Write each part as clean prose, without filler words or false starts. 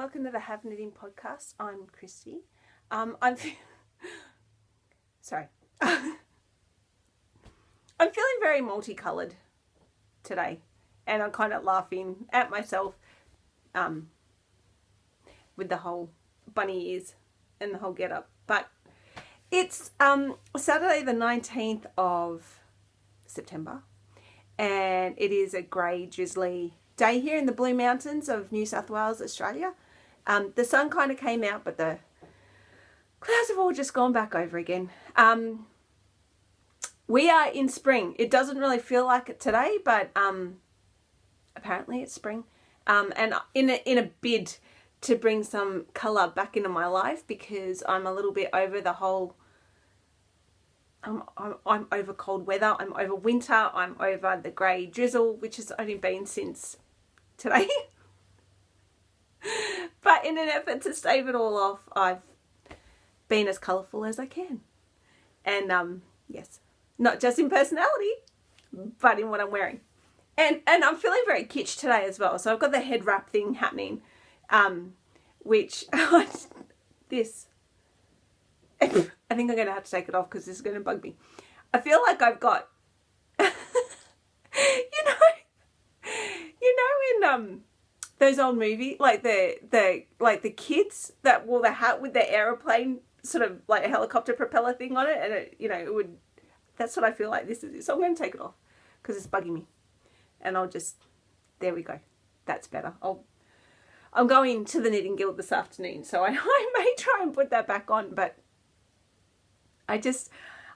welcome to the Have Knitting podcast. I'm Christy. Sorry. I'm feeling very multicoloured today, and I'm kind of laughing at myself with the whole bunny ears and the whole get up. But it's Saturday the 19th of September, and it is a grey drizzly day here in the Blue Mountains of New South Wales, Australia. The sun kind of came out, but the clouds have all just gone back over again. We are in spring. It doesn't really feel like it today, but apparently it's spring. And in a bid to bring some colour back into my life, because I'm a little bit over the whole. I'm over cold weather. I'm over winter. I'm over the grey drizzle, which has only been since today. But in an effort to stave it all off, I've been as colourful as I can. And yes, not just in personality, but in what I'm wearing. And I'm feeling very kitsch today as well. So I've got the head wrap thing happening, which this. I think I'm going to have to take it off because this is going to bug me. I feel like I've got, you know, in those old movies, like the kids that wore the hat with the aeroplane, sort of like a helicopter propeller thing on it, and it would. That's what I feel like this is. So I'm going to take it off because it's bugging me, and there we go. That's better. I'm going to the Knitting Guild this afternoon, so I may try and put that back on, but. I thought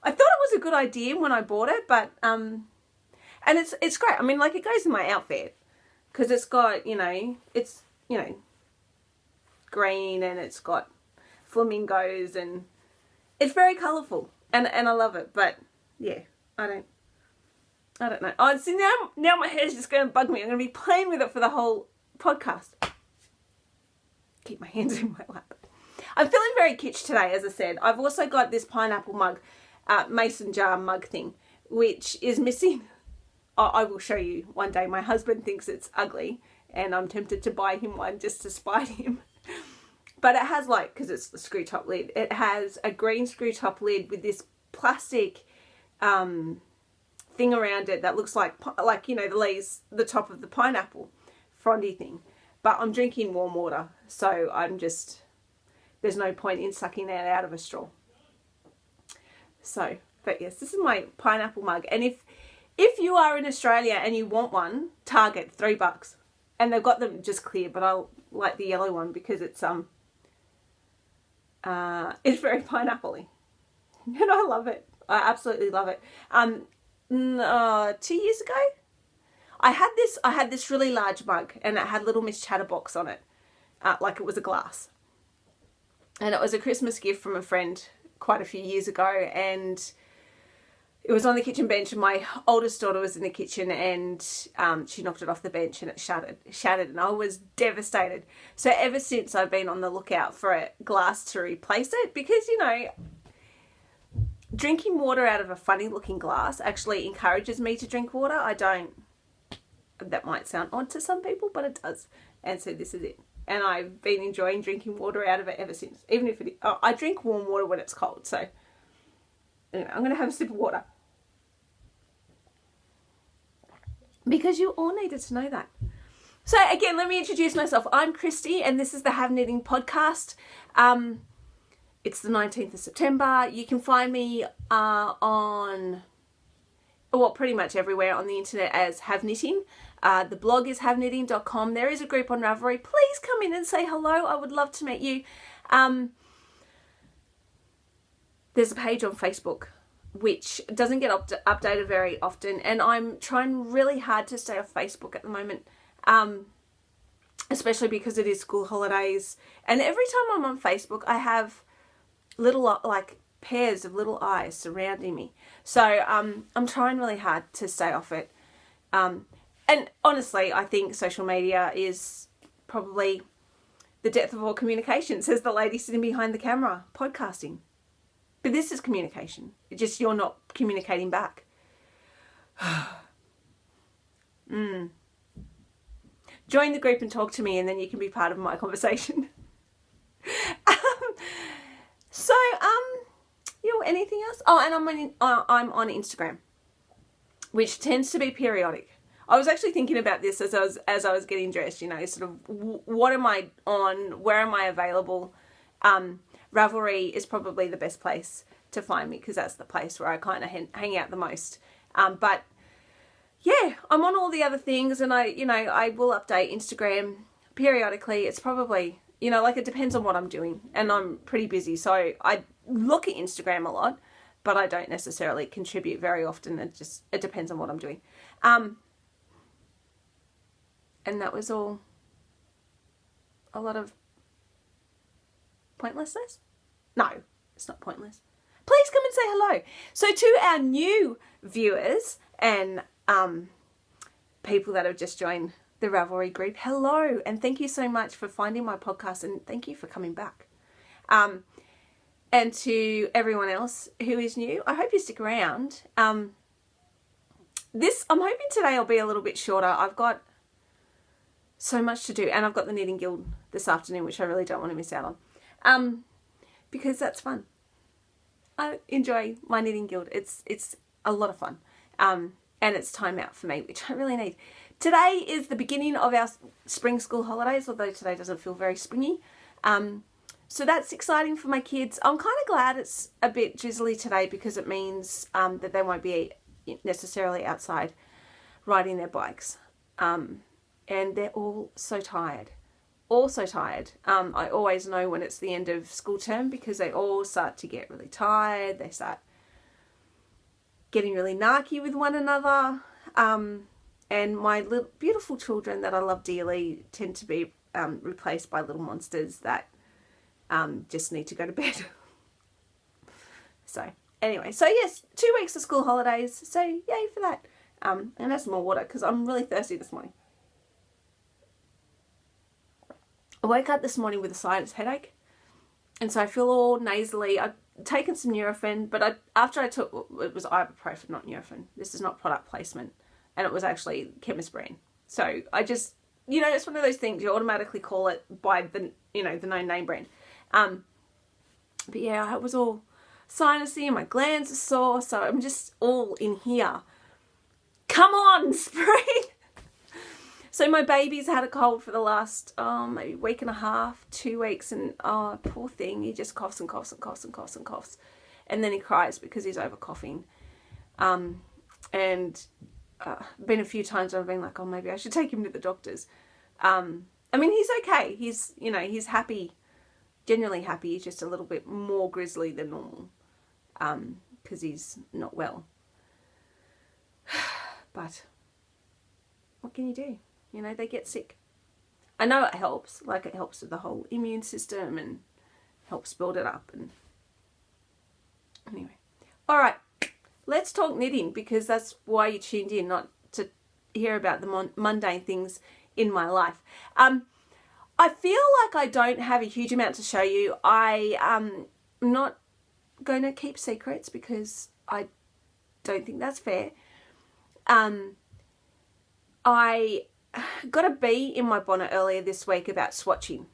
it was a good idea when I bought it, but and it's great. I mean, like, it goes in my outfit because it's got, it's green, and it's got flamingos, and it's very colourful, and I love it. But yeah, I don't know. Oh, see, now my hair's just going to bug me. I'm going to be playing with it for the whole podcast. Keep my hands in my lap. I'm feeling very kitsch today, as I said. I've also got this pineapple mug, mason jar mug thing, which is missing. I will show you one day. My husband thinks it's ugly, and I'm tempted to buy him one just to spite him. But it has, because it's the screw top lid, it has a green screw top lid with this plastic thing around it that looks like the top of the pineapple frondy thing. But I'm drinking warm water, so there's no point in sucking that out of a straw. So, but yes, this is my pineapple mug. And if you are in Australia and you want one, Target, $3. And they've got them just clear, but I like the yellow one because it's very pineapple-y. And I love it. I absolutely love it. 2 years ago, I had this really large mug, and it had Little Miss Chatterbox on it, like it was a glass. And it was a Christmas gift from a friend quite a few years ago, and it was on the kitchen bench, and my oldest daughter was in the kitchen, and she knocked it off the bench, and it shattered, and I was devastated. So ever since, I've been on the lookout for a glass to replace it, because, drinking water out of a funny looking glass actually encourages me to drink water. That might sound odd to some people, but it does. And so this is it. And I've been enjoying drinking water out of it ever since. Even if I drink warm water when it's cold. So anyway, I'm going to have a sip of water. Because you all needed to know that. So again, let me introduce myself. I'm Christy, and this is the Have Knitting podcast. It's the 19th of September. You can find me on pretty much everywhere on the internet as Have Knitting. The blog is haveknitting.com. There is a group on Ravelry. Please come in and say hello. I would love to meet you. There's a page on Facebook which doesn't get updated very often, and I'm trying really hard to stay off Facebook at the moment, especially because it is school holidays. And every time I'm on Facebook, I have little pairs of little eyes surrounding me. So I'm trying really hard to stay off it. And honestly, I think social media is probably the death of all communication, says the lady sitting behind the camera, podcasting. But this is communication. It's just you're not communicating back. join the group and talk to me, and then you can be part of my conversation. So, anything else? Oh, and I'm on Instagram, which tends to be periodic. I was actually thinking about this as I was getting dressed, sort of what am I on, where am I available? Ravelry is probably the best place to find me, because that's the place where I kind of hang out the most. But yeah, I'm on all the other things, and I will update Instagram periodically. It's probably, it depends on what I'm doing, and I'm pretty busy. So I look at Instagram a lot, but I don't necessarily contribute very often. It depends on what I'm doing. And that was all a lot of pointlessness? No, it's not pointless. Please come and say hello. So to our new viewers and people that have just joined the Ravelry group, hello, and thank you so much for finding my podcast, and thank you for coming back. And to everyone else who is new, I hope you stick around. I'm hoping today will be a little bit shorter. I've got so much to do, and I've got the Knitting Guild this afternoon, which I really don't want to miss out on, because that's fun. I enjoy my Knitting Guild. It's a lot of fun, and it's time out for me, which I really need. Today is the beginning of our spring school holidays, although today doesn't feel very springy. So that's exciting for my kids. I'm kind of glad it's a bit drizzly today, because it means that they won't be necessarily outside riding their bikes. And they're all so tired. I always know when it's the end of school term, because they all start to get really tired. They start getting really narky with one another. And my little beautiful children that I love dearly tend to be replaced by little monsters that just need to go to bed. So anyway, yes, 2 weeks of school holidays. So yay for that. And have some more water, because I'm really thirsty this morning. I woke up this morning with a sinus headache, and so I feel all nasally. I'd taken some Nurofen, but after I took, it was ibuprofen, not Nurofen. This is not product placement, and it was actually chemist brand. So I just, it's one of those things you automatically call it by the, the known name brand. But yeah, I was all sinusy, and my glands are sore, so I'm just all in here. Come on, spring! So my baby's had a cold for the last, maybe week and a half, 2 weeks, and poor thing, he just coughs and coughs and coughs and coughs and coughs. And then he cries because he's over coughing. And been a few times I've been like, oh, maybe I should take him to the doctors. I mean, he's okay. He's, he's happy, genuinely happy. He's just a little bit more grizzly than normal, because he's not well. But what can you do? They get sick. I know it helps. Like, it helps with the whole immune system and helps build it up. And anyway. All right. Let's talk knitting, because that's why you tuned in, not to hear about the mundane things in my life. I feel like I don't have a huge amount to show you. I'm not going to keep secrets, because I don't think that's fair. I got a B in my bonnet earlier this week about swatching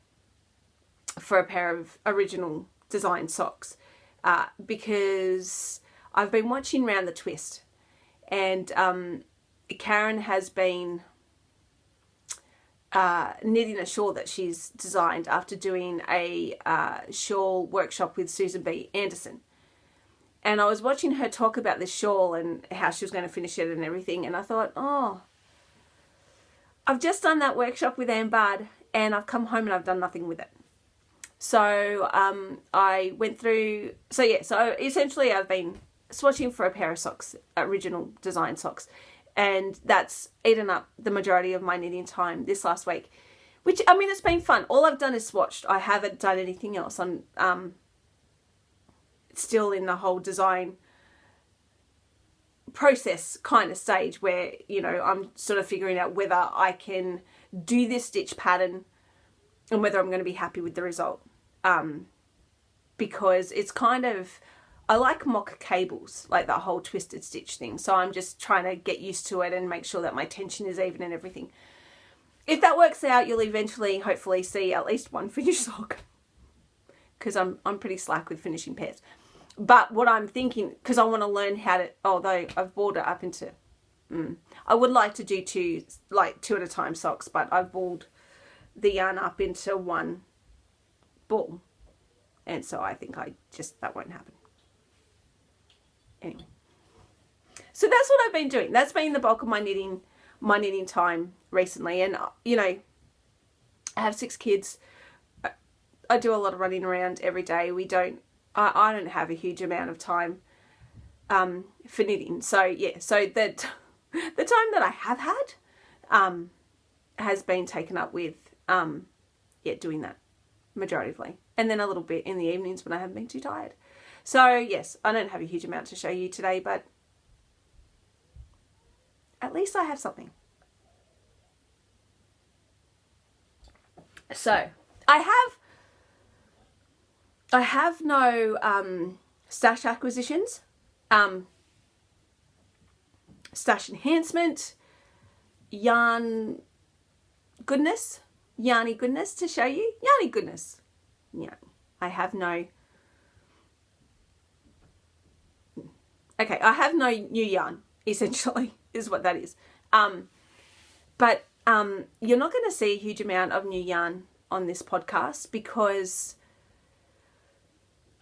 for a pair of original design socks, because I've been watching Round the Twist, and Karen has been knitting a shawl that she's designed after doing a shawl workshop with Susan B. Anderson. And I was watching her talk about this shawl and how she was going to finish it and everything, and I thought, oh, I've just done that workshop with Ann Bard, and I've come home and I've done nothing with it. So I went through, so essentially I've been swatching for a pair of socks, original design socks, and that's eaten up the majority of my knitting time this last week, which, I mean, it's been fun. All I've done is swatched. I haven't done anything else. I'm still in the whole design process kind of stage where, I'm sort of figuring out whether I can do this stitch pattern and whether I'm going to be happy with the result. Because it's kind of, I like mock cables, like that whole twisted stitch thing. So I'm just trying to get used to it and make sure that my tension is even and everything. if that works out, you'll eventually, hopefully, see at least one finished sock. Because I'm pretty slack with finishing pairs. But what I'm thinking, because I want to learn how to, although I've balled it up into, I would like to do two at a time socks, but I've balled the yarn up into one ball. And so I think that won't happen. Anyway. So that's what I've been doing. That's been the bulk of my knitting time recently. And, you know, I have 6 kids. I do a lot of running around every day. I don't have a huge amount of time for knitting. So yeah, so that the time that I have had has been taken up with doing that majoritively, and then a little bit in the evenings when I haven't been too tired. So yes, I don't have a huge amount to show you today, but at least I have something. So I have no stash acquisitions, stash enhancement, yarny goodness to show you. Yarny goodness. Yeah, I have no. Okay, I have no new yarn, essentially, is what that is. But you're not going to see a huge amount of new yarn on this podcast because...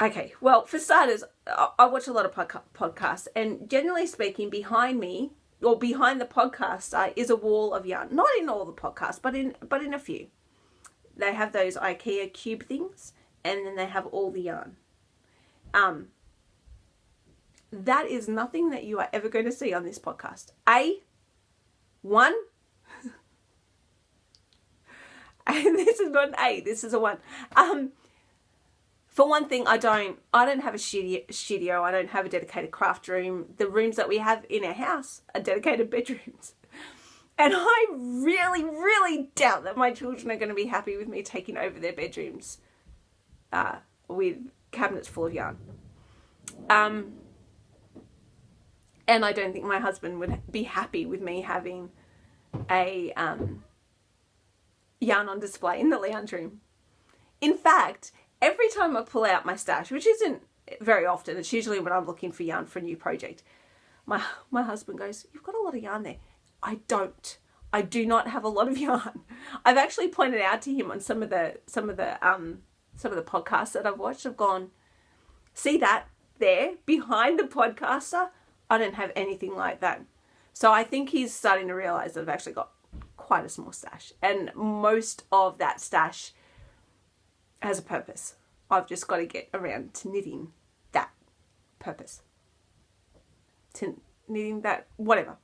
Okay, well, for starters, I watch a lot of podcasts, and generally speaking, behind me, or behind the podcaster, is a wall of yarn. Not in all the podcasts, but in a few. They have those IKEA cube things, and then they have all the yarn. That is nothing that you are ever going to see on this podcast. One, and this is not an A, this is a 1. For one thing, I don't have a studio. I don't have a dedicated craft room. The rooms that we have in our house are dedicated bedrooms. And I really, really doubt that my children are going to be happy with me taking over their bedrooms with cabinets full of yarn. And I don't think my husband would be happy with me having a yarn on display in the lounge room. In fact, every time I pull out my stash, which isn't very often, it's usually when I'm looking for yarn for a new project, my husband goes, "You've got a lot of yarn there." I don't. I do not have a lot of yarn. I've actually pointed out to him on some of the podcasts that I've watched. I've gone, "See that there behind the podcaster? I don't have anything like that." So I think he's starting to realize that I've actually got quite a small stash, and most of that stash has a purpose. I've just got to get around to knitting that purpose. To knitting that, whatever.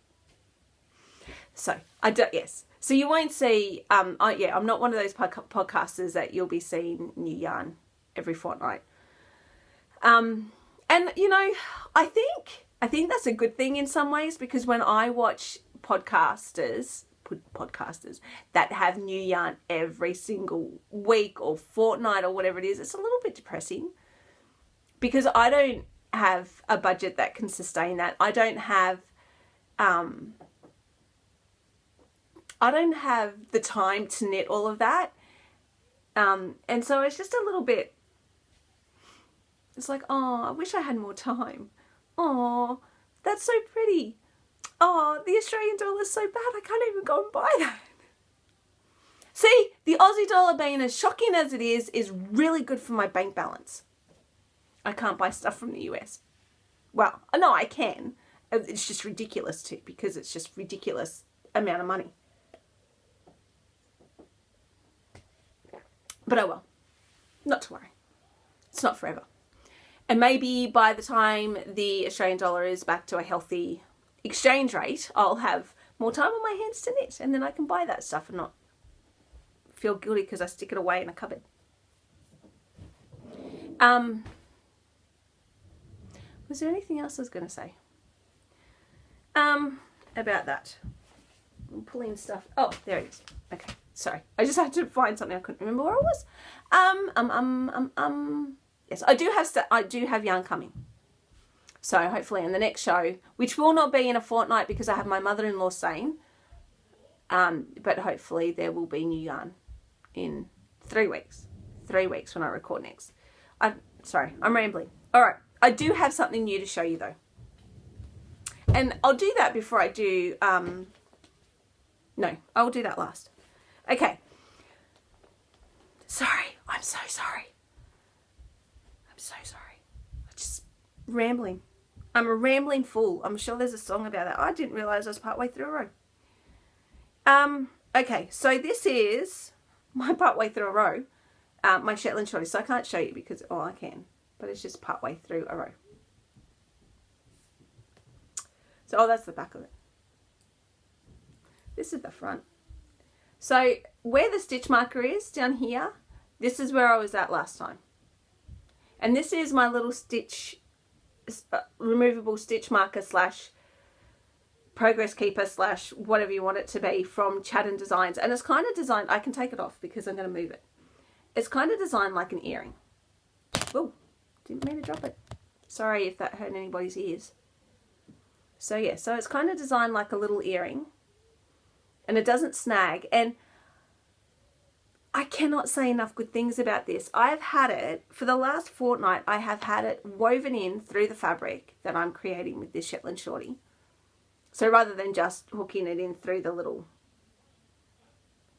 So, yes. So you won't see, I'm not one of those podcasters that you'll be seeing new yarn every fortnight. And, you know, I think that's a good thing in some ways, because when I watch podcasters that have new yarn every single week or fortnight or whatever it is, it's a little bit depressing, because I don't have a budget that can sustain that. I don't have the time to knit all of that. And so it's just a little bit, it's like, oh, I wish I had more time. Oh, that's so pretty. Oh, the Australian dollar is so bad, I can't even go and buy that. See, the Aussie dollar, being as shocking as it is really good for my bank balance. I can't buy stuff from the US. Well, no, I can. It's just ridiculous too, because it's just ridiculous amount of money. But oh well, not to worry. It's not forever. And maybe by the time the Australian dollar is back to a healthy exchange rate, I'll have more time on my hands to knit, and then I can buy that stuff and not feel guilty because I stick it away in a cupboard. Was there anything else I was going to say about that? I'm pulling stuff. Oh, there it is. Okay, sorry. I just had to find something. I couldn't remember where it was. Yes, I do have yarn coming. So hopefully in the next show, which will not be in a fortnight because I have my mother-in-law staying. But hopefully there will be new yarn in 3 weeks. 3 weeks when I record next. Sorry, I'm rambling. All right, I do have something new to show you though. And I'll do that before I do, no, I'll do that last. Okay. Sorry, I'm so sorry. I'm so sorry. I'm just rambling. I'm a rambling fool. I'm sure there's a song about that. I didn't realise I was partway through a row. Okay, so this is my partway through a row, my Shetland shorty. So I can't show you because, oh, I can, but it's just partway through a row. So, oh, that's the back of it. This is the front. So where the stitch marker is down here, this is where I was at last time. And this is my little stitch, removable stitch marker slash progress keeper slash whatever you want it to be from Chatham Designs. And it's kind of designed, I can take it off because I'm going to move it. It's kind of designed like an earring. Oh, didn't mean to drop it. Sorry if that hurt anybody's ears. So yeah, so it's kind of designed like a little earring. And it doesn't snag. And I cannot say enough good things about this. I've had it, for the last fortnight, I have had it woven in through the fabric that I'm creating with this Shetland shorty. So rather than just hooking it in through the little,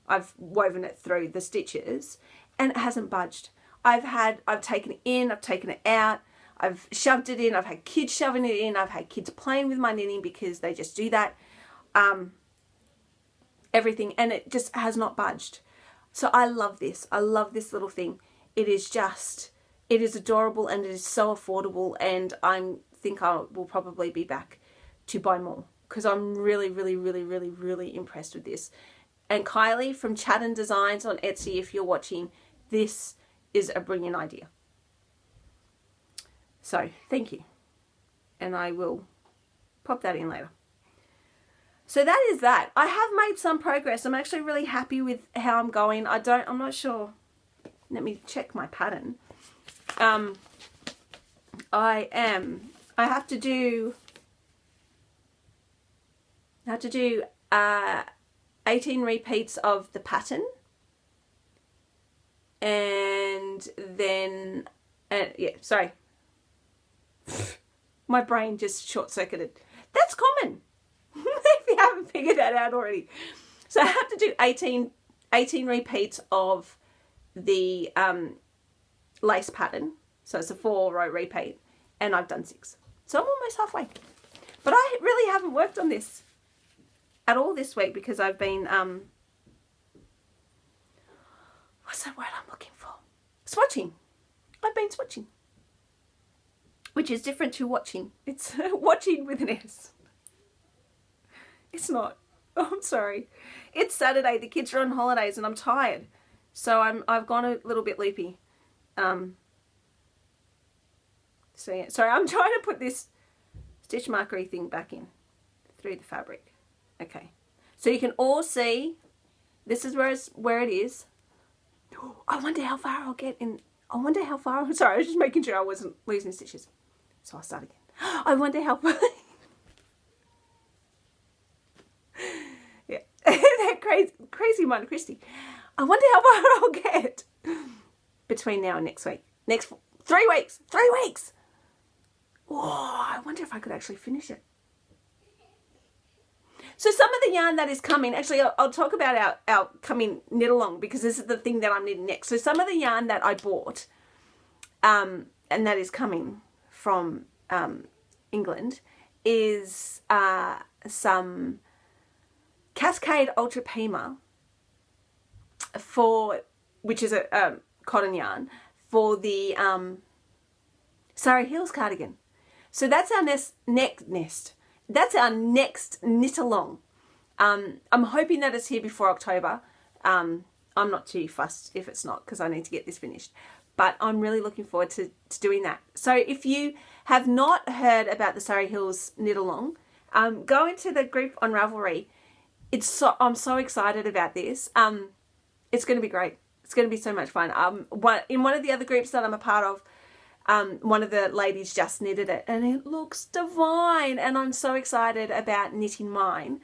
I've woven it through the stitches and it hasn't budged. I've taken it in, I've taken it out, I've shoved it in, I've had kids shoving it in, I've had kids playing with my knitting because they just do that. Everything, and it just has not budged. So I love this. I love this little thing. It is adorable and it is so affordable, and I think I will probably be back to buy more because I'm really, really, really, really, really impressed with this. And Kylie from Chatham Designs on Etsy, if you're watching, this is a brilliant idea. So thank you. And I will pop that in later. So that is that. I have made some progress. I'm actually really happy with how I'm going. I'm not sure. Let me check my pattern. I have to do 18 repeats of the pattern. And then, yeah, sorry. My brain just short-circuited. That's common. If you haven't figured that out already. So I have to do 18 repeats of the lace pattern. So it's a 4-row repeat, and I've done 6. So I'm almost halfway. But I really haven't worked on this at all this week because I've been, what's that word I'm looking for? Swatching. I've been swatching. Which is different to watching. It's watching with an S. It's not. Oh, I'm sorry. It's Saturday. The kids are on holidays and I'm tired. So I've gone a little bit loopy. So yeah. Sorry, I'm trying to put this stitch markery thing back in through the fabric. Okay. So you can all see this is where it is. I wonder how far I'll get in. I wonder how far. Sorry, I was just making sure I wasn't losing stitches. So I'll start again. I wonder how far. Yeah, that crazy one, Christy. I wonder how far I'll get between now and next week. Next 3 weeks. 3 weeks. Whoa, I wonder if I could actually finish it. So some of the yarn that is coming, actually I'll talk about our coming knit along because this is the thing that I'm knitting next. So some of the yarn that I bought, and that is coming from England, is some Cascade Ultra Pima which is a cotton yarn for the Surrey Hills cardigan. So that's our next knit along. I'm hoping that it's here before October. I'm not too fussed if it's not because I need to get this finished. But I'm really looking forward to doing that. So if you have not heard about the Surrey Hills knit along, go into the group on Ravelry. I'm so excited about this. It's going to be great. It's going to be so much fun. In one of the other groups that I'm a part of, one of the ladies just knitted it and it looks divine, and I'm so excited about knitting mine.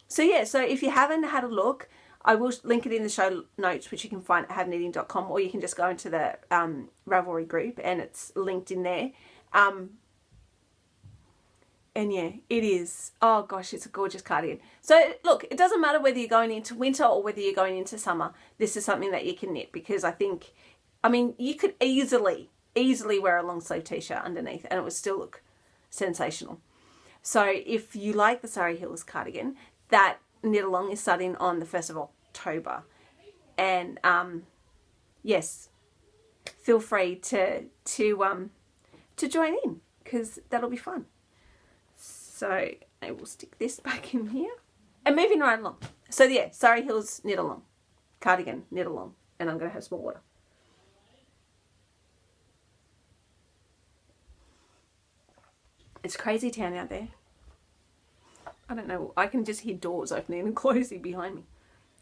So yeah, so if you haven't had a look, I will link it in the show notes, which you can find at haveknitting.com, or you can just go into the Ravelry group and it's linked in there. And yeah, it is. Oh gosh, it's a gorgeous cardigan. So look, it doesn't matter whether you're going into winter or whether you're going into summer. This is something that you can knit, because I mean, you could easily wear a long sleeve t-shirt underneath and it would still look sensational. So if you like the Surrey Hills cardigan, that knit along is starting on the 1st of October. And yes, feel free to join in, because that'll be fun. So I will stick this back in here. And moving right along. So yeah, Surrey Hills knit along. Cardigan knit along. And I'm going to have some more water. It's crazy town out there. I don't know. I can just hear doors opening and closing behind me.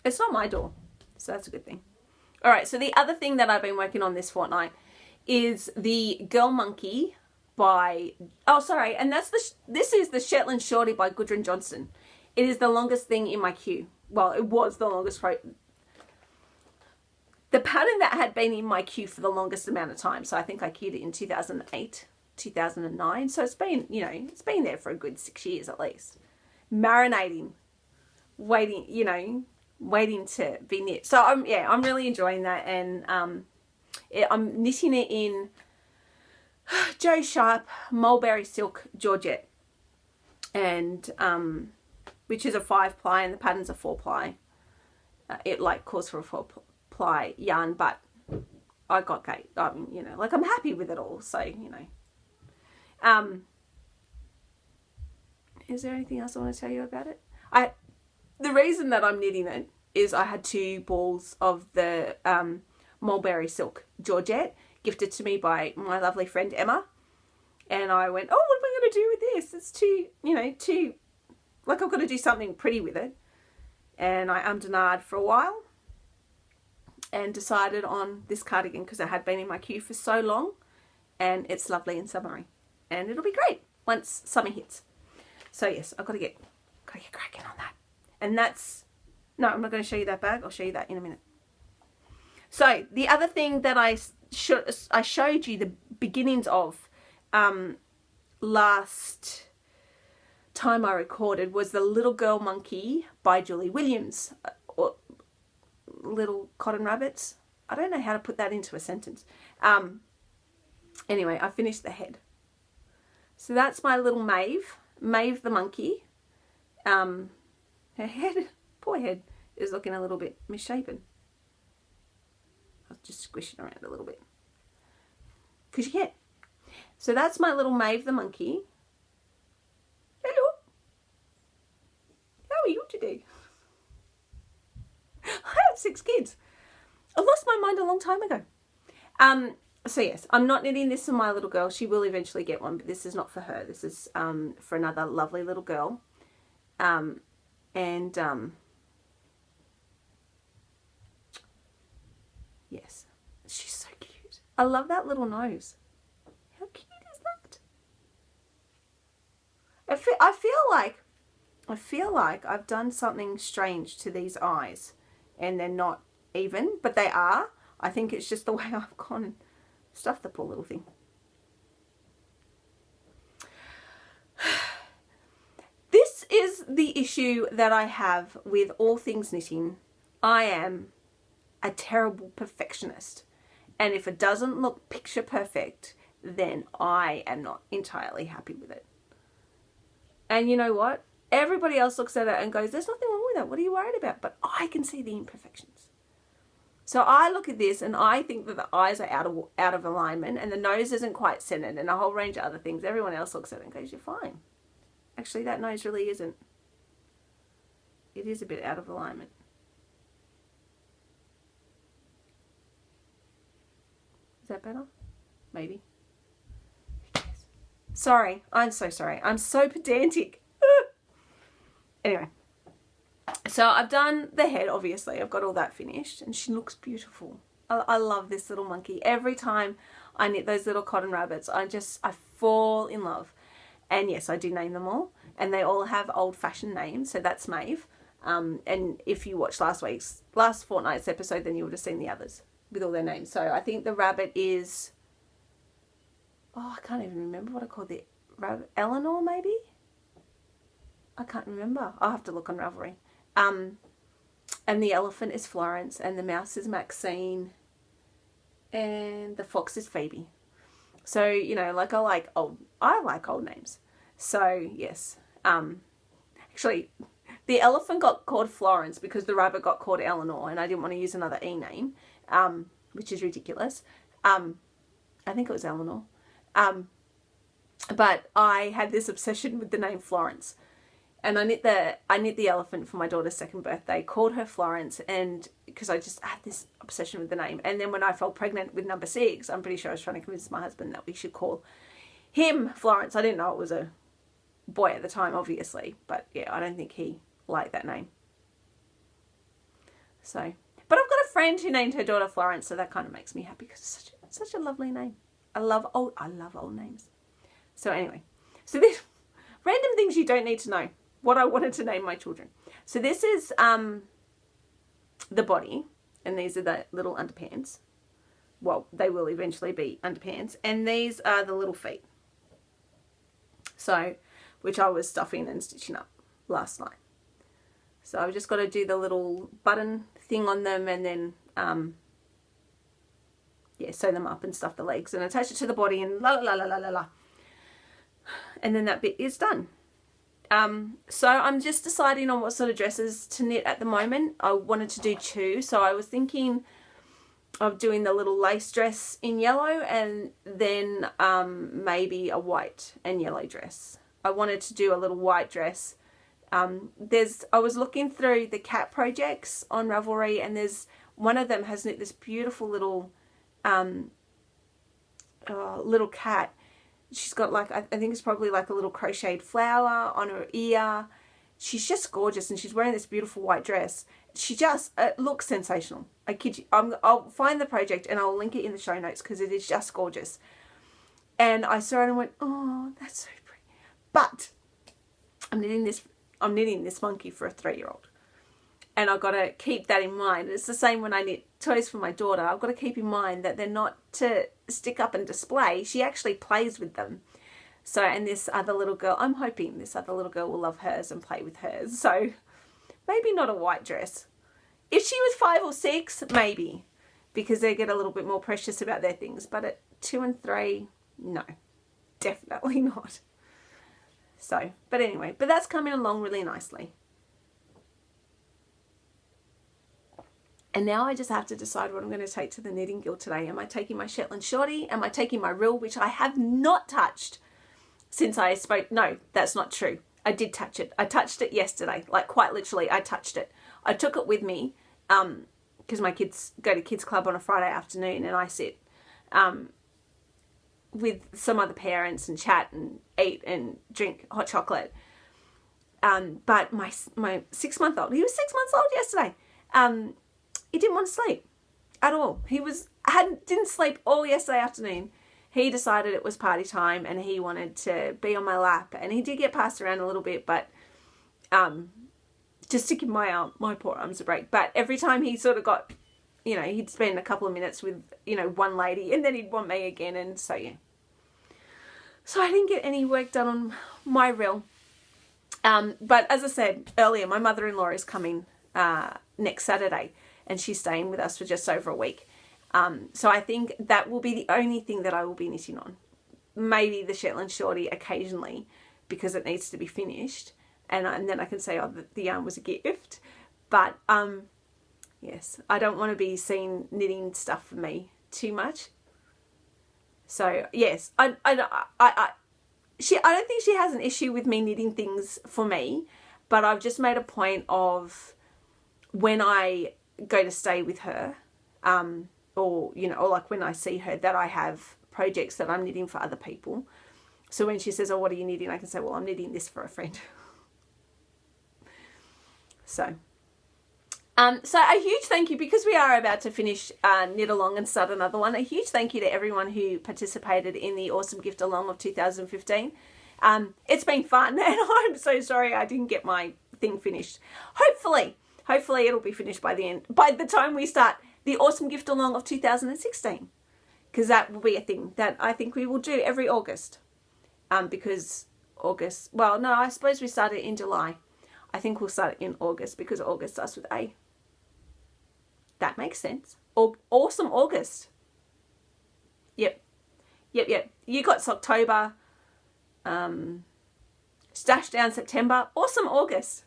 It's not my door, so that's a good thing. All right, so the other thing that I've been working on this fortnight is the Girl Monkey by, and this is the Shetland Shorty by Gudrun Johnston. It is the longest thing in my queue. Well, it was the longest, the pattern that had been in my queue for the longest amount of time. So I think I queued it in 2008, 2009. So it's been, it's been there for a good 6 years at least. Marinating, waiting, waiting to be knit. So I'm really enjoying that. And I'm knitting it in Joe Sharp Mulberry Silk Georgette, and which is a 5-ply, and the pattern's a 4-ply. It calls for a 4-ply yarn, but I got Kate. I'm happy with it all. So is there anything else I want to tell you about it? The reason that I'm knitting it is I had 2 balls of the Mulberry Silk Georgette gifted to me by my lovely friend Emma, and I went, oh, what am I going to do with this? It's too, I've got to do something pretty with it. And I ummed and ahed for a while and decided on this cardigan because it had been in my queue for so long, and it's lovely and summery, and it'll be great once summer hits. So yes, I've got to get cracking on that. And no, I'm not going to show you that bag. I'll show you that in a minute. So the other thing that I showed you the beginnings of last time I recorded was the Little Girl Monkey by Julie Williams, or Little Cotton Rabbits. I don't know how to put that into a sentence. Anyway, I finished the head. So that's my little Maeve the monkey. Her head, poor head, is looking a little bit misshapen. I'll just squish it around a little bit, because you can. So that's my little Maeve the monkey. Hello. How are you today? I have 6 kids. I lost my mind a long time ago. So yes, I'm not knitting this for my little girl. She will eventually get one, but this is not for her. This is for another lovely little girl. Yes, she's so cute. I love that little nose. How cute is that? I feel like I've done something strange to these eyes, and they're not even, but they are. I think it's just the way I've gone and stuffed the poor little thing. This is the issue that I have with all things knitting. I am a terrible perfectionist, and if it doesn't look picture perfect, then I am not entirely happy with it. And you know what? Everybody else looks at it and goes, there's nothing wrong with that. What are you worried about? But I can see the imperfections. So I look at this and I think that the eyes are out of alignment, and the nose isn't quite centered, and a whole range of other things. Everyone else looks at it and goes, you're fine. Actually, that nose really isn't. It is a bit out of alignment. Is that better? Maybe. Who cares? Sorry. I'm so sorry. I'm so pedantic. Anyway. So I've done the head, obviously. I've got all that finished, and she looks beautiful. I love this little monkey. Every time I knit those little cotton rabbits, I fall in love. And yes, I do name them all. and they all have old-fashioned names. So that's Maeve. And if you watched last fortnight's episode, then you would have seen the others with all their names. So I think the rabbit is, I can't even remember what I called the rabbit. Eleanor, maybe? I can't remember. I'll have to look on Ravelry. And the elephant is Florence, and the mouse is Maxine, and the fox is Phoebe. So, you know, like I like old names. So, yes. Actually, the elephant got called Florence because the rabbit got called Eleanor, and I didn't want to use another E name, which is ridiculous. I think it was Eleanor. But I had this obsession with the name Florence. And I knit the elephant for my daughter's second birthday, called her Florence, and because I just had this obsession with the name. And then when I fell pregnant with number 6, I'm pretty sure I was trying to convince my husband that we should call him Florence. I didn't know it was a boy at the time, obviously, but yeah, I don't think he liked that name. So, but I've got a friend who named her daughter Florence, so that kind of makes me happy because it's such a lovely name. I love old names. So anyway, so this random things you don't need to know. What I wanted to name my children. So this is the body, and these are the little underpants. Well, they will eventually be underpants, and these are the little feet. So, which I was stuffing and stitching up last night. So I've just got to do the little button thing on them, and then sew them up and stuff the legs and attach it to the body and la la la la la la. And then that bit is done. So I'm just deciding on what sort of dresses to knit at the moment. I wanted to do 2, so I was thinking of doing the little lace dress in yellow, and then maybe a white and yellow dress. I wanted to do a little white dress. I was looking through the cat projects on Ravelry, and there's one of them has knit this beautiful little little cat. She's got like, I think it's probably like a little crocheted flower on her ear. She's just gorgeous, and she's wearing this beautiful white dress. She just looks sensational. I kid you. I'll find the project and I'll link it in the show notes because it is just gorgeous. And I saw it and went, oh, that's so pretty. But I'm knitting this monkey for a 3-year-old. And I've got to keep that in mind. It's the same when I knit toys for my daughter. I've got to keep in mind that they're not to stick up and display. She actually plays with them. So, and this other little girl, I'm hoping this other little girl will love hers and play with hers. So, maybe not a white dress. If she was 5 or 6, maybe. Because they get a little bit more precious about their things. But at 2 and 3, no. Definitely not. So, but anyway. But that's coming along really nicely. And now I just have to decide what I'm going to take to the knitting guild today. Am I taking my Shetland Shorty? Am I taking my reel, which I have not touched since I spoke? No, that's not true. I did touch it. I touched it yesterday. Like quite literally, I touched it. I took it with me because my kids go to kids club on a Friday afternoon, and I sit with some other parents and chat and eat and drink hot chocolate. But my 6-month-old, he was 6 months old yesterday. He didn't want to sleep at all. He didn't sleep all yesterday afternoon. He decided it was party time and he wanted to be on my lap. And he did get passed around a little bit, but just to give my poor arms a break. But every time he sort of got, he'd spend a couple of minutes with, one lady, and then he'd want me again. And so, yeah. So I didn't get any work done on my reel. But as I said earlier, my mother-in-law is coming next Saturday. And she's staying with us for just over a week. So I think that will be the only thing that I will be knitting on. Maybe the Shetland Shorty occasionally, because it needs to be finished. And then I can say, oh, the yarn was a gift. But, yes, I don't want to be seen knitting stuff for me too much. So, yes, I don't think she has an issue with me knitting things for me. But I've just made a point of when I go to stay with her, or like when I see her, that I have projects that I'm knitting for other people. So when she says, oh, what are you knitting? I can say, well, I'm knitting this for a friend. So a huge thank you, because we are about to finish knit along and start another one. A huge thank you to everyone who participated in the awesome gift along of 2015. It's been fun, and I'm so sorry I didn't get my thing finished. Hopefully it'll be finished by the time we start the awesome gift along of 2016, because that will be a thing that I think we will do every August. Because August, well, no, I suppose we started in July. I think we'll start in August because August starts with A. That makes sense. Awesome August. Yep. You got October. Stash down September. Awesome August.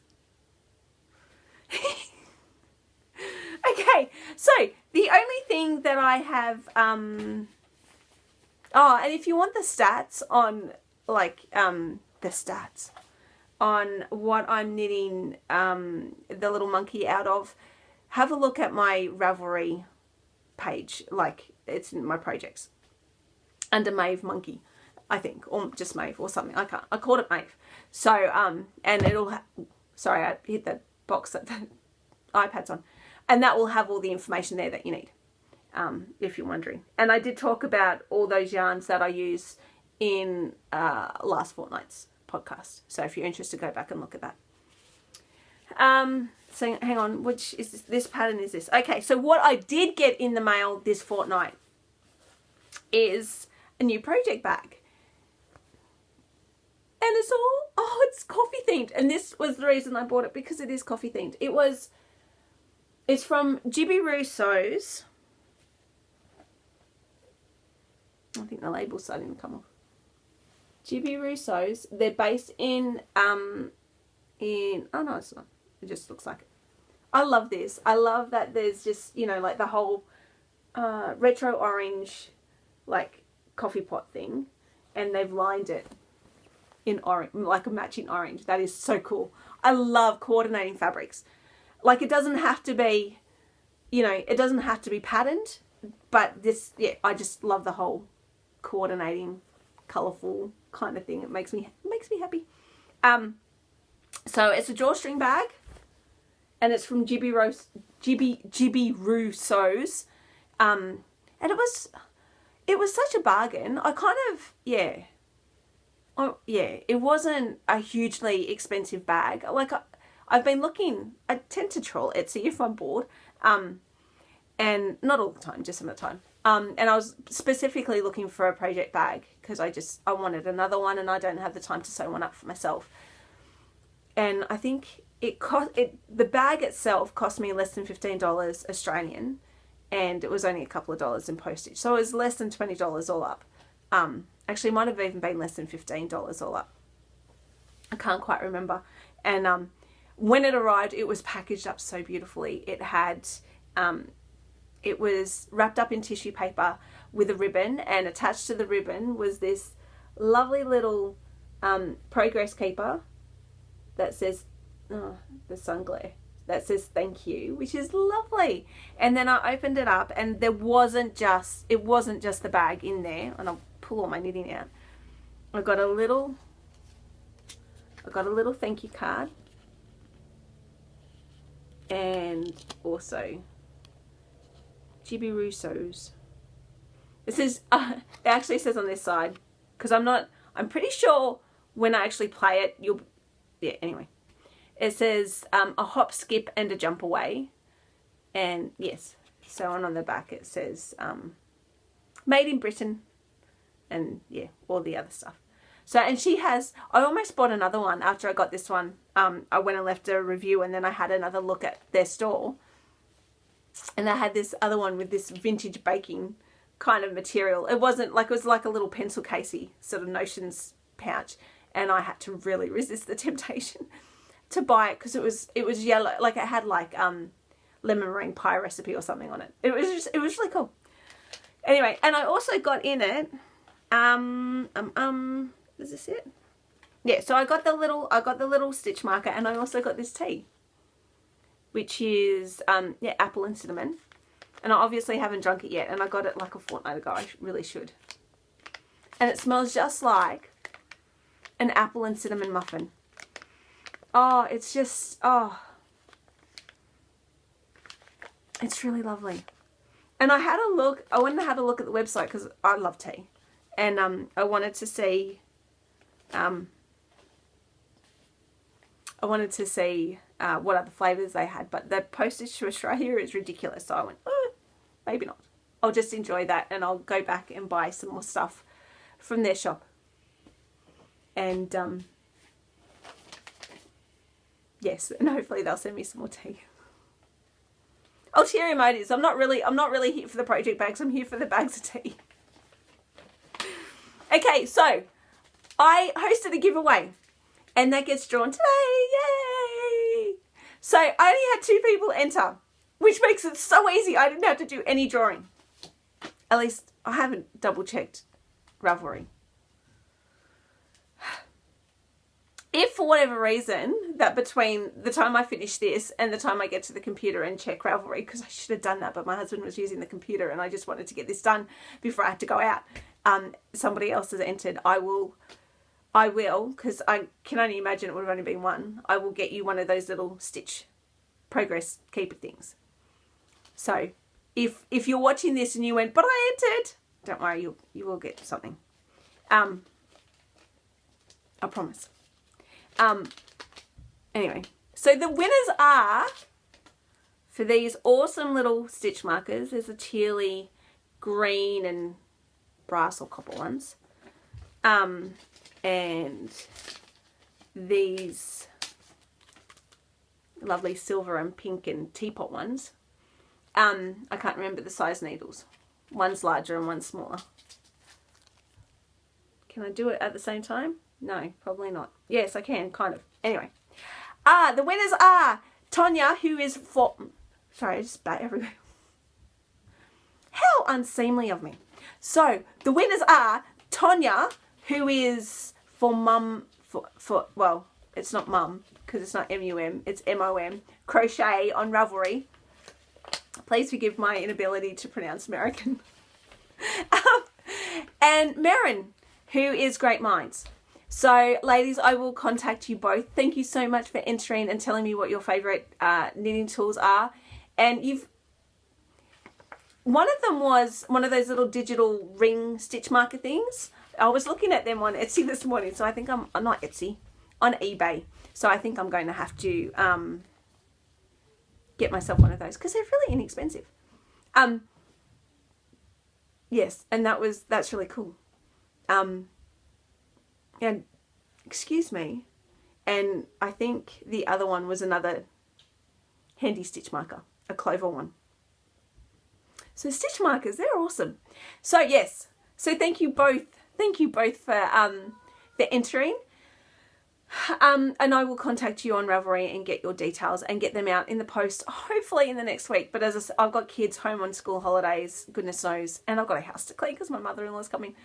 Okay, so the only thing that I have, and if you want the stats on, like, the stats on what I'm knitting the little monkey out of, have a look at my Ravelry page. Like, it's in my projects under Maeve Monkey, I think, or just Maeve or something. I called it Maeve. So, and it'll, sorry, I hit the box that the iPad's on. And that will have all the information there that you need, if you're wondering. And I did talk about all those yarns that I use in last fortnight's podcast. So if you're interested, go back and look at that. So hang on, which is this pattern is this? Okay, so what I did get in the mail this fortnight is a new project bag. And it's it's coffee themed. And this was the reason I bought it, because it is coffee themed. It's from Jibby Rousseau's. I think the label's starting to come off. Jibby Rousseau's. They're based in oh no, it's not. It just looks like it. I love this. I love that there's just, you know, like the whole retro orange, like, coffee pot thing. And they've lined it in orange, like a matching orange. That is so cool. I love coordinating fabrics. Like, it doesn't have to be, you know, it doesn't have to be patterned, but this, yeah, I just love the whole coordinating, colourful kind of thing. It makes me happy. So it's a drawstring bag, and it's from Jibby Rousseau's, and it was such a bargain. I kind of, yeah. Oh, yeah, it wasn't a hugely expensive bag. Like, I've been looking, I tend to troll Etsy if I'm bored, and not all the time, just some of the time. And I was specifically looking for a project bag because I wanted another one, and I don't have the time to sew one up for myself. And I think the bag itself cost me less than $15 Australian, and it was only a couple of dollars in postage. So it was less than $20 all up. Actually, it might have even been less than $15 all up. I can't quite remember. And when it arrived, it was packaged up so beautifully. It had, it was wrapped up in tissue paper with a ribbon, and attached to the ribbon was this lovely little progress keeper that says, the sun glare, that says thank you, which is lovely. And then I opened it up, and it wasn't just the bag in there. And I'll pull all my knitting out. I got a little thank you card. And also Jibby Rousseau's. It says, it actually says on this side, because I'm pretty sure when I actually play it, anyway. It says a hop, skip, and a jump away. And yes, so on the back it says made in Britain, and yeah, all the other stuff. So, and she has, I almost bought another one after I got this one. I went and left a review, and then I had another look at their store. And they had this other one with this vintage baking kind of material. It was like a little pencil casey sort of notions pouch. And I had to really resist the temptation to buy it, because it was yellow, like it had like lemon meringue pie recipe or something on it. It was really cool. Anyway, and I also got in it, is this it? Yeah, so I got the little stitch marker, and I also got this tea, which is apple and cinnamon. And I obviously haven't drunk it yet, and I got it like a fortnight ago. I really should. And it smells just like an apple and cinnamon muffin. Oh, it's just, it's really lovely. And I went and had a look at the website, because I love tea. And I wanted to see I wanted to see what other flavours they had, but the postage to Australia is ridiculous. So I went, maybe not. I'll just enjoy that, and I'll go back and buy some more stuff from their shop. And yes, and hopefully they'll send me some more tea. Ulterior motives. I'm not really here for the project bags. I'm here for the bags of tea. Okay, so I hosted a giveaway, and that gets drawn today. Yay! So I only had 2 people enter, which makes it so easy. I didn't have to do any drawing. At least I haven't double checked Ravelry. If for whatever reason that between the time I finish this and the time I get to the computer and check Ravelry, because I should have done that, but my husband was using the computer and I just wanted to get this done before I had to go out, somebody else has entered, I will, because I can only imagine it would have only been one, I will get you one of those little stitch progress keeper things. So if you're watching this and you went, but I entered, don't worry, you will get something. I promise. Anyway, so the winners are, for these awesome little stitch markers, there's a tealy green and brass or copper ones, and these lovely silver and pink and teapot ones. I can't remember the size needles. One's larger and one's smaller. Can I do it at the same time? No, probably not. Yes, I can, kind of. Anyway. The winners are Tonya, who is for... Sorry, I just spat everywhere. How unseemly of me. So, the winners are Tonya, who is for mum... For well, it's not mum, because it's not M-U-M, it's M-O-M. Crochet on Ravelry. Please forgive my inability to pronounce American. And Marin, who is Great Minds. So, ladies, I will contact you both. Thank you so much for entering and telling me what your favourite knitting tools are. And one of them was one of those little digital ring stitch marker things. I was looking at them on Etsy this morning, so I think I'm not Etsy, on eBay. So I think I'm going to have to get myself one of those because they're really inexpensive. Yes, and that's really cool. And excuse me, and I think the other one was another handy stitch marker, a clover one. So stitch markers, they're awesome. So yes, so thank you both for entering. And I will contact you on Ravelry and get your details and get them out in the post, hopefully in the next week. But as I said, I've got kids home on school holidays, goodness knows, and I've got a house to clean because my mother-in-law's coming.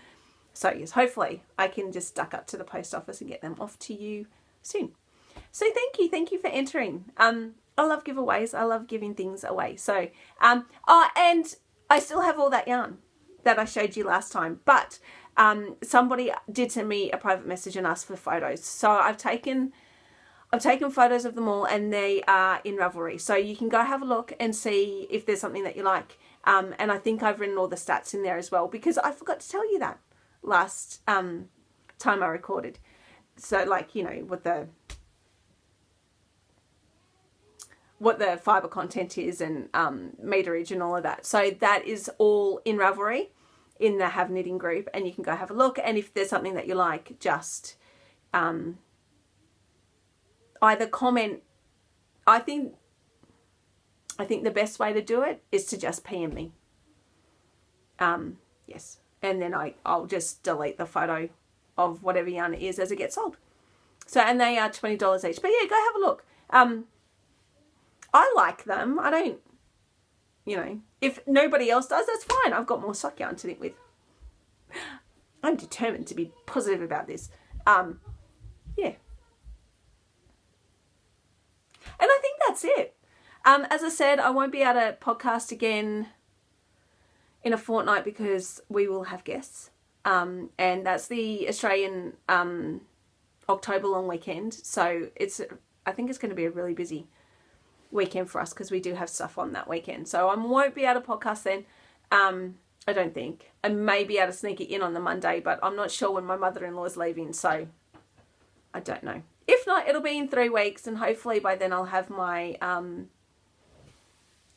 So yes, hopefully I can just duck up to the post office and get them off to you soon. So thank you for entering. I love giveaways. I love giving things away. So, and I still have all that yarn that I showed you last time, but somebody did send me a private message and asked for photos. So I've taken photos of them all, and they are in Ravelry. So you can go have a look and see if there's something that you like. And I think I've written all the stats in there as well, because I forgot to tell you that last time I recorded. So like, you know, what the fibre content is and meterage and all of that. So that is all in Ravelry in the Have Knitting group, and you can go have a look. And if there's something that you like, just either comment. I think the best way to do it is to just PM me. Yes, and then I'll just delete the photo of whatever yarn it is as it gets sold. So, and they are $20 each. But yeah, go have a look. I like them. I don't, you know, if nobody else does, that's fine. I've got more sock yarn to knit with. I'm determined to be positive about this. Yeah. And I think that's it. As I said, I won't be able to podcast again in a fortnight because we will have guests. And that's the Australian October long weekend. So I think it's going to be a really busy weekend for us because we do have stuff on that weekend. So I won't be able to podcast then. I don't think. I may be able to sneak it in on the Monday, but I'm not sure when my mother-in-law is leaving. So I don't know. If not, it'll be in 3 weeks, and hopefully by then I'll have my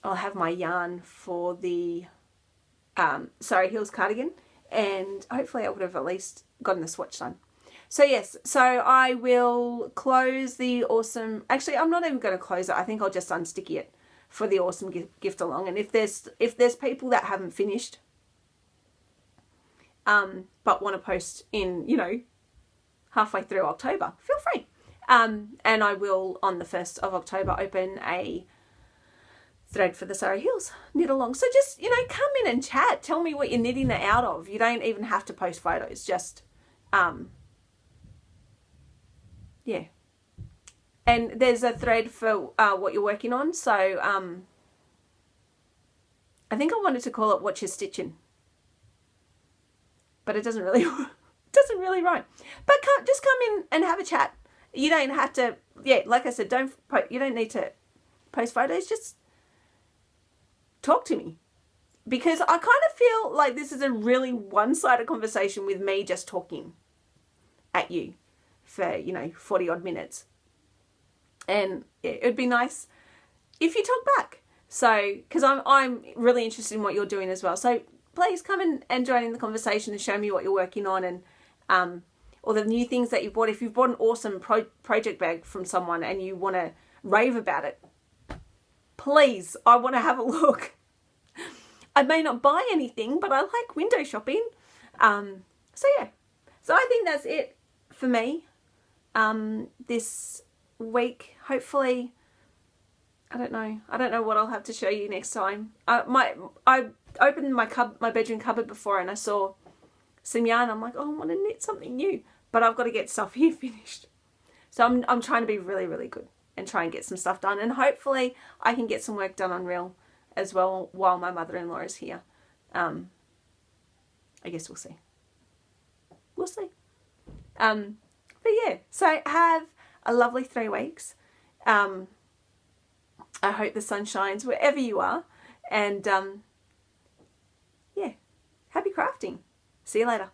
yarn for the Surrey Hills cardigan, and hopefully I would have at least gotten the swatch done. So yes, so I will close the awesome, actually I'm not even going to close it, I think I'll just unsticky it for the awesome gift along. And if there's people that haven't finished but want to post in, you know, halfway through October, feel free. And I will, on the 1st of October, open a thread for the Surrey Hills knit along. So just, you know, come in and chat. Tell me what you're knitting it out of. You don't even have to post photos. Just, yeah. And there's a thread for what you're working on. So I think I wanted to call it What You're Stitching, but it doesn't really rhyme. But just come in and have a chat. You don't have to, yeah, like I said, you don't need to post photos. Just talk to me, because I kind of feel like this is a really one-sided conversation with me just talking at you for, you know, 40 odd minutes. And it would be nice if you talk back. So, because I'm really interested in what you're doing as well. So please come in and join in the conversation and show me what you're working on, and or the new things that you've bought. If you've bought an awesome project bag from someone and you want to rave about it, please, I want to have a look. I may not buy anything, but I like window shopping. So yeah, so I think that's it for me this week. Hopefully, I don't know what I'll have to show you next time. I opened my bedroom cupboard before and I saw some yarn. I'm like, oh, I want to knit something new, but I've got to get stuff here finished. So I'm trying to be really, really good and try and get some stuff done, and hopefully I can get some work done on Reel as well while my mother-in-law is here. I guess we'll see. We'll see. But yeah, so have a lovely 3 weeks. I hope the sun shines wherever you are, and yeah, happy crafting. See you later.